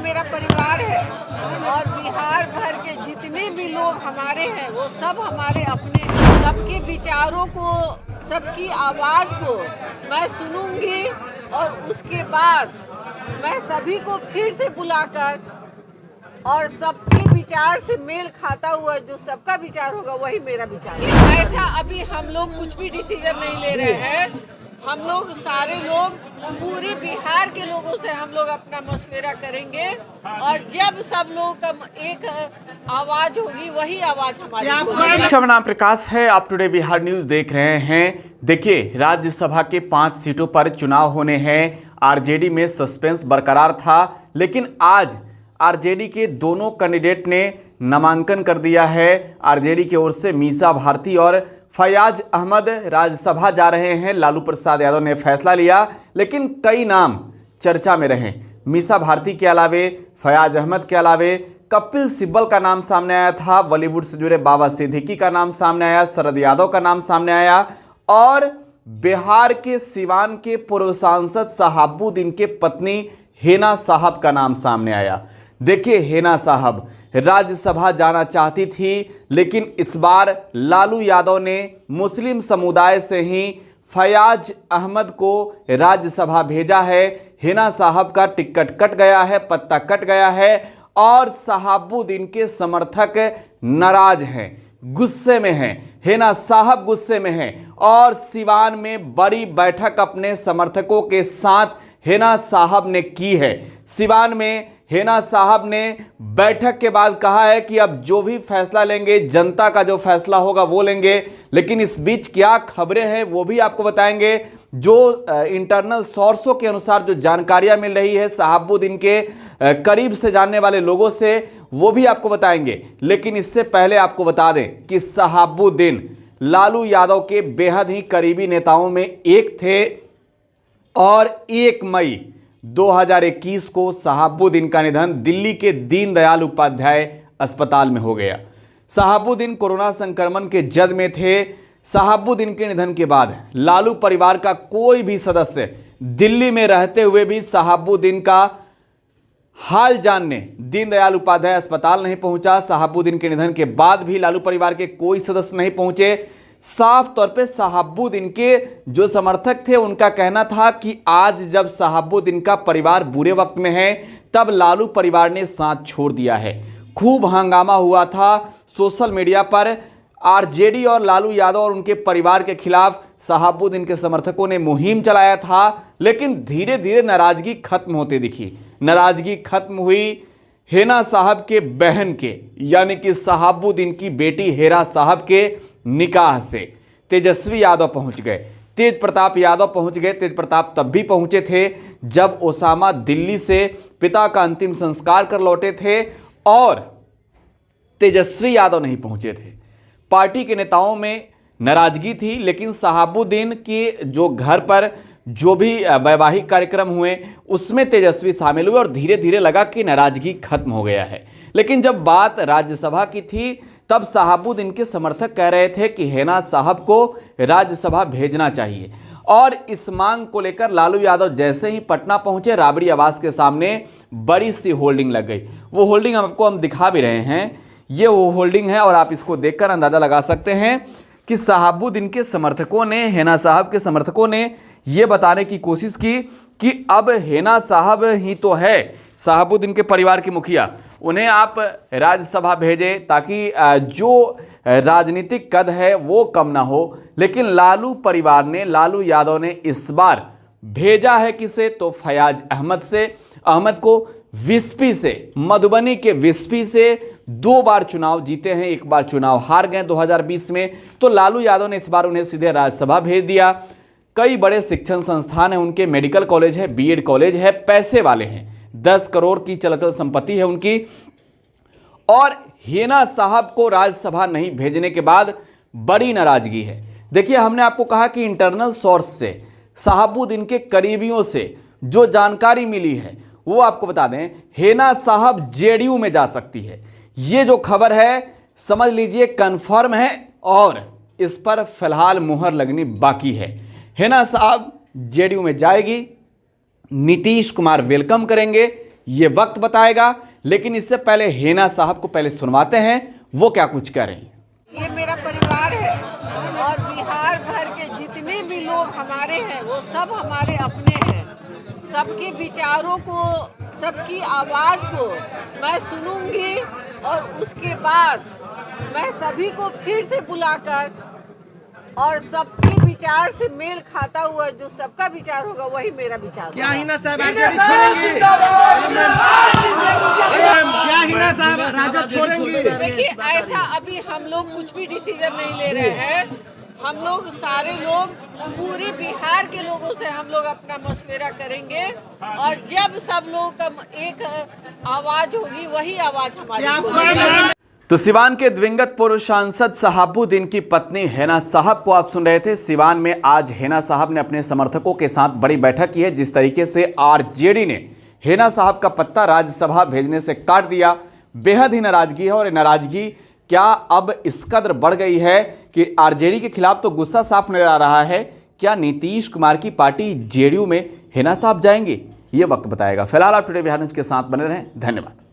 मेरा परिवार है और बिहार भर के जितने भी लोग हमारे हैं वो सब हमारे अपने। सबके विचारों को, सबकी आवाज़ को मैं सुनूंगी और उसके बाद मैं सभी को फिर से बुलाकर और सबके विचार से मेल खाता हुआ जो सबका विचार होगा वही मेरा विचार है। ऐसा अभी हम लोग कुछ भी डिसीजन नहीं ले रहे हैं। हम लोग सारे लोग पूरे बिहार के लोगों से हम लोग अपना मशवरा करेंगे और जब सब लोग का एक आवाज होगी वही आवाज हमारी होगी। मेरा नाम प्रकाश है, आप टुडे बिहार न्यूज देख रहे हैं। देखिए, राज्यसभा के 5 सीटों पर चुनाव होने हैं। आरजेडी में सस्पेंस बरकरार था, लेकिन आज आरजेडी के दोनों कैंडिडेट ने नामांकन कर दिया है। आरजेडी की ओर से मीसा भारती और फयाज अहमद राज्यसभा जा रहे हैं। लालू प्रसाद यादव ने फैसला लिया, लेकिन कई नाम चर्चा में रहे। मीसा भारती के अलावे, फयाज अहमद के अलावे कपिल सिब्बल का नाम सामने आया था। बॉलीवुड से जुड़े बाबा सिद्दीकी का नाम सामने आया, शरद यादव का नाम सामने आया और बिहार के सिवान के पूर्व सांसद शहाबुद्दीन के पत्नी हेना साहब का नाम सामने आया। देखिए, हेना साहब राज्यसभा जाना चाहती थी, लेकिन इस बार लालू यादव ने मुस्लिम समुदाय से ही फयाज अहमद को राज्यसभा भेजा है। हेना साहब का टिकट कट गया है, पत्ता कट गया है और शहाबुद्दीन के समर्थक नाराज हैं, गुस्से में हैं। हेना साहब गुस्से में हैं और सिवान में बड़ी बैठक अपने समर्थकों के साथ हेना साहब ने की है। सिवान में हेना साहब ने बैठक के बाद कहा है कि अब जो भी फैसला लेंगे, जनता का जो फैसला होगा वो लेंगे। लेकिन इस बीच क्या खबरें हैं वो भी आपको बताएंगे। जो इंटरनल सोर्सों के अनुसार जो जानकारियां मिल रही है शहाबुद्दीन के करीब से जानने वाले लोगों से, वो भी आपको बताएंगे। लेकिन इससे पहले आपको बता दें कि शहाबुद्दीन लालू यादव के बेहद ही करीबी नेताओं में एक थे और 1 मई 2021 को शहाबुद्दीन का निधन दिल्ली के दीनदयाल उपाध्याय अस्पताल में हो गया। शहाबुद्दीन कोरोना संक्रमण के जद में थे। शहाबुद्दीन के निधन के बाद लालू परिवार का कोई भी सदस्य दिल्ली में रहते हुए भी शहाबुद्दीन का हाल जानने दीनदयाल उपाध्याय अस्पताल नहीं पहुंचा। शहाबुद्दीन के निधन के बाद भी लालू परिवार के कोई सदस्य नहीं पहुंचे। साफ तौर पे शहाबुद्दीन के जो समर्थक थे उनका कहना था कि आज जब शहाबुद्दीन का परिवार बुरे वक्त में है तब लालू परिवार ने साथ छोड़ दिया है। खूब हंगामा हुआ था सोशल मीडिया पर। आरजेडी और लालू यादव और उनके परिवार के खिलाफ शहाबुद्दीन के समर्थकों ने मुहिम चलाया था, लेकिन धीरे धीरे नाराजगी खत्म होती दिखी। नाराजगी खत्म हुई हेना साहब के बहन के, यानी कि शहाबुद्दीन की बेटी हेरा साहब के निकाह से। तेजस्वी यादव पहुंच गए, तेज प्रताप यादव पहुंच गए। तेज प्रताप तब भी पहुंचे थे जब ओसामा दिल्ली से पिता का अंतिम संस्कार कर लौटे थे और तेजस्वी यादव नहीं पहुंचे थे। पार्टी के नेताओं में नाराजगी थी, लेकिन शहाबुद्दीन के जो घर पर जो भी वैवाहिक कार्यक्रम हुए उसमें तेजस्वी शामिल हुए और धीरे धीरे लगा कि नाराजगी खत्म हो गया है। लेकिन जब बात राज्यसभा की थी तब शहाबुद्दीन के समर्थक कह रहे थे कि हेना साहब को राज्यसभा भेजना चाहिए और इस मांग को लेकर लालू यादव जैसे ही पटना पहुंचे, राबड़ी आवास के सामने बड़ी सी होल्डिंग लग गई। वो होल्डिंग आपको हम दिखा भी रहे हैं। ये वो होल्डिंग है और आप इसको देखकर अंदाजा लगा सकते हैं कि शहाबुद्दीन के समर्थकों ने, हेना साहब के समर्थकों ने ये बताने की कोशिश की कि अब हेना साहब ही तो है शहाबुद्दीन के परिवार के मुखिया, उन्हें आप राज्यसभा भेजें ताकि जो राजनीतिक कद है वो कम ना हो। लेकिन लालू परिवार ने, लालू यादव ने इस बार भेजा है किसे, तो फयाज अहमद से। अहमद को विस्पी से, मधुबनी के विस्पी से 2 बार चुनाव जीते हैं, 1 बार चुनाव हार गए 2020 में। तो लालू यादव ने इस बार उन्हें सीधे राज्यसभा भेज दिया। कई बड़े शिक्षण संस्थान हैं उनके, मेडिकल कॉलेज है, बीएड कॉलेज है, पैसे वाले हैं, 10 करोड़ की चल संपत्ति है उनकी। और हेना साहब को राज्यसभा नहीं भेजने के बाद बड़ी नाराजगी है। देखिए, हमने आपको कहा कि इंटरनल सोर्स से, शहाबुद्दीन के करीबियों से जो जानकारी मिली है वो आपको बता दें। हेना साहब जेडीयू में जा सकती है, ये जो खबर है समझ लीजिए कंफर्म है और इस पर फिलहाल मुहर लगनी बाकी है। हेना साहब जेडीयू में जाएगी, नीतीश कुमार वेलकम करेंगे, ये वक्त बताएगा। लेकिन इससे पहले हेना साहब को पहले सुनवाते हैं वो क्या कुछ कह रही हैं। ये मेरा परिवार है और बिहार भर के जितने भी लोग हमारे हैं वो सब हमारे अपने हैं। सबके विचारों को, सबकी आवाज़ को मैं सुनूंगी और उसके बाद मैं सभी को फिर से बुलाकर और सबके विचार से मेल खाता हुआ जो सबका विचार होगा वही मेरा विचार होगा। क्या हिना साहब आरजेडी छोड़ेंगी? क्या हिना साहब राजद छोड़ेंगी? देखिए, ऐसा अभी हम लोग कुछ भी डिसीजन नहीं ले रहे हैं। हम लोग सारे लोग पूरे बिहार के लोगों से हम लोग अपना मशवरा करेंगे और जब सब लोगों का एक आवाज होगी वही आवाज हमारी होगी। तो सिवान के दिवंगत पूर्व सांसद शहाबुद्दीन की पत्नी हेना साहब को आप सुन रहे थे। सिवान में आज हेना साहब ने अपने समर्थकों के साथ बड़ी बैठक की है। जिस तरीके से आरजेडी ने हेना साहब का पत्ता राज्यसभा भेजने से काट दिया, बेहद ही नाराजगी है। और नाराजगी क्या अब इस कदर बढ़ गई है कि आरजेडी के खिलाफ तो गुस्सा साफ नजर आ रहा है। क्या नीतीश कुमार की पार्टी जेडीयू में हेना साहब जाएंगे, ये वक्त बताएगा। फिलहाल आप टुडे बिहार न्यूज के साथ बने रहें। धन्यवाद।